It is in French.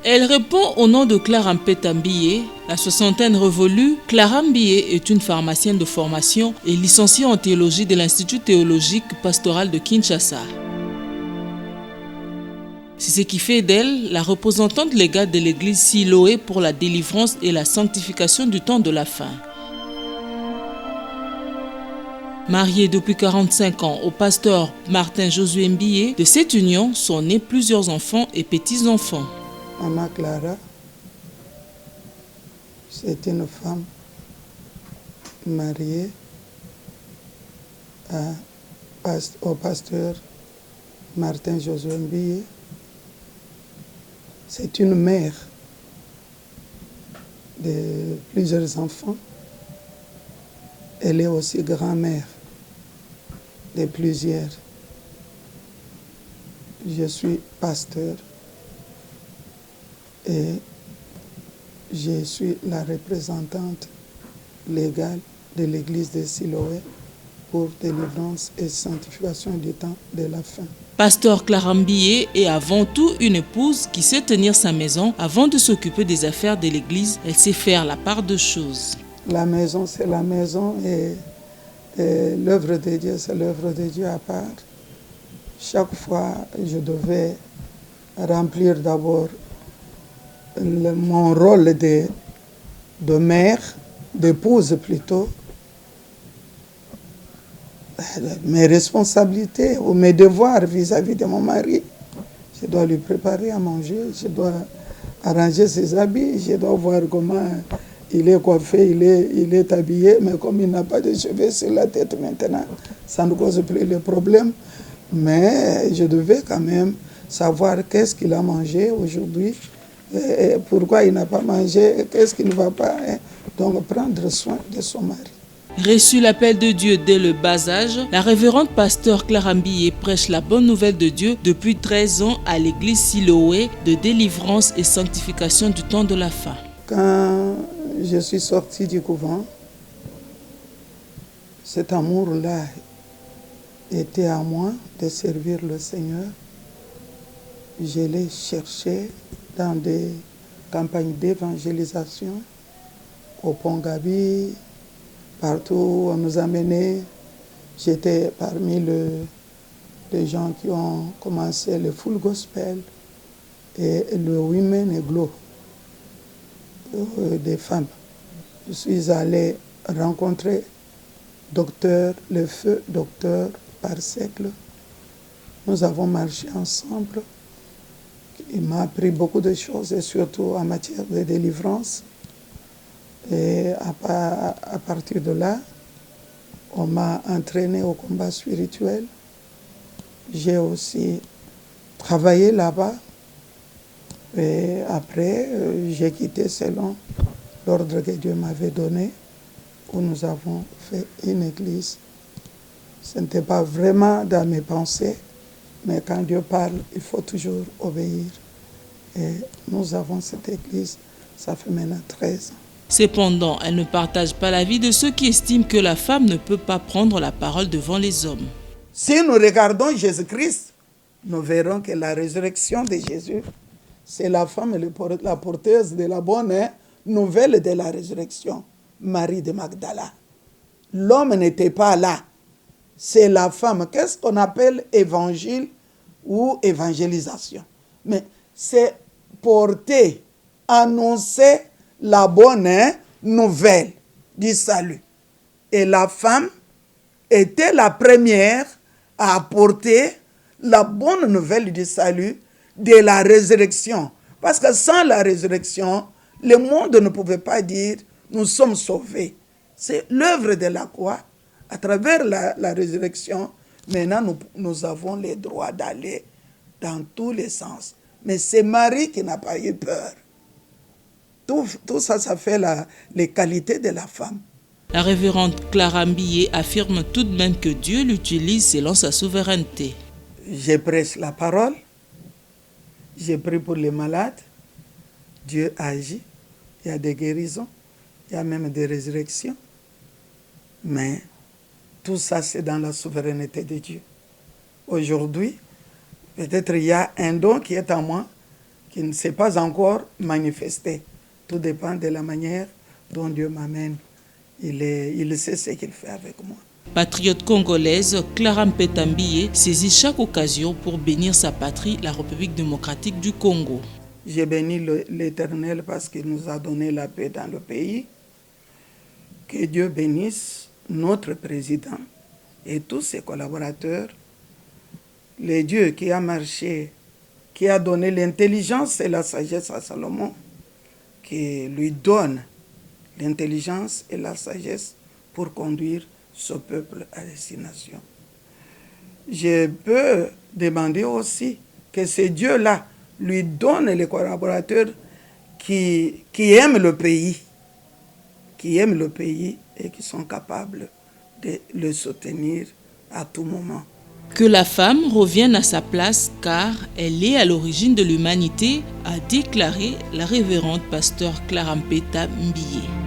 Elle répond au nom de Clara Mpeta Mbiye. La soixantaine révolue, Clara Mbiye est une pharmacienne de formation et licenciée en théologie de l'Institut théologique pastoral de Kinshasa. C'est ce qui fait d'elle la représentante légale de l'église Siloé pour la délivrance et la sanctification du temps de la fin. Mariée depuis 45 ans au pasteur Martin Josué Mbiye, de cette union sont nés plusieurs enfants et petits-enfants. Maman Clara, c'est une femme mariée au pasteur Martin Josué Mbiye. C'est une mère de plusieurs enfants. Elle est aussi grand-mère de plusieurs. Je suis pasteur et je suis la représentante légale de l'église de Siloé pour délivrance et sanctification du temps de la fin. Pasteur Clara Mbiye est avant tout une épouse qui sait tenir sa maison. Avant de s'occuper des affaires de l'église, elle sait faire la part de choses. La maison, c'est la maison et l'œuvre de Dieu, c'est l'œuvre de Dieu à part. Chaque fois, je devais remplir d'abord mon rôle de mère, d'épouse plutôt, mes responsabilités ou mes devoirs vis-à-vis de mon mari. Je dois lui préparer à manger, je dois arranger ses habits, je dois voir comment il est coiffé, il est habillé, mais comme il n'a pas de cheveux sur la tête maintenant, ça ne cause plus le problème. Mais je devais quand même savoir qu'est-ce qu'il a mangé aujourd'hui, pourquoi il n'a pas mangé, qu'est-ce qui ne va pas. Donc prendre soin de son mari. Reçu l'appel de Dieu dès le bas âge, la révérende pasteur Clara Mbiye prêche la bonne nouvelle de Dieu depuis 13 ans à l'église Siloé de délivrance et sanctification du temps de la fin. Quand je suis sorti du couvent, cet amour-là était à moi de servir le Seigneur. Je l'ai cherché dans des campagnes d'évangélisation, au Pont Gabi, partout où on nous a menés. J'étais parmi les gens qui ont commencé le full gospel et le women et glow des femmes. Je suis allé rencontrer le feu docteur Parsecle. Nous avons marché ensemble. Il m'a appris beaucoup de choses, et surtout en matière de délivrance. Et à partir de là, on m'a entraîné au combat spirituel. J'ai aussi travaillé là-bas. Et après, j'ai quitté selon l'ordre que Dieu m'avait donné, où nous avons fait une église. Ce n'était pas vraiment dans mes pensées, mais quand Dieu parle, il faut toujours obéir. Et nous avons cette église, ça fait maintenant 13 ans. Cependant, elle ne partage pas l'avis de ceux qui estiment que la femme ne peut pas prendre la parole devant les hommes. Si nous regardons Jésus-Christ, nous verrons que la résurrection de Jésus, c'est la femme, la porteuse de la bonne nouvelle de la résurrection, Marie de Magdala. L'homme n'était pas là, c'est la femme. Qu'est-ce qu'on appelle évangile ou évangélisation? Mais c'est porter, annoncer la bonne nouvelle du salut. Et la femme était la première à apporter la bonne nouvelle du salut, de la résurrection. Parce que sans la résurrection, le monde ne pouvait pas dire « nous sommes sauvés ». C'est l'œuvre de la croix. À travers la résurrection, maintenant nous avons le droit d'aller dans tous les sens. Mais c'est Marie qui n'a pas eu peur. Tout ça, ça fait les qualités de la femme. La révérende Clara Mbiye affirme tout de même que Dieu l'utilise selon sa souveraineté. Je prêche la parole, je prie pour les malades, Dieu agit, il y a des guérisons, il y a même des résurrections. Mais tout ça, c'est dans la souveraineté de Dieu. Aujourd'hui, peut-être il y a un don qui est en moi, qui ne s'est pas encore manifesté. Tout dépend de la manière dont Dieu m'amène. Il sait ce qu'il fait avec moi. Patriote congolaise, Clara Mpeta Mbiye saisit chaque occasion pour bénir sa patrie, la République démocratique du Congo. J'ai béni l'Éternel parce qu'il nous a donné la paix dans le pays. Que Dieu bénisse notre président et tous ses collaborateurs. Le Dieu qui a marché, qui a donné l'intelligence et la sagesse à Salomon, qui lui donne l'intelligence et la sagesse pour conduire ce peuple à destination. Je peux demander aussi que ce Dieu-là lui donne les collaborateurs qui aiment le pays, et qui sont capables de le soutenir à tout moment. Que la femme revienne à sa place car elle est à l'origine de l'humanité, a déclaré la révérende pasteur Clara Mpeta Mbiye.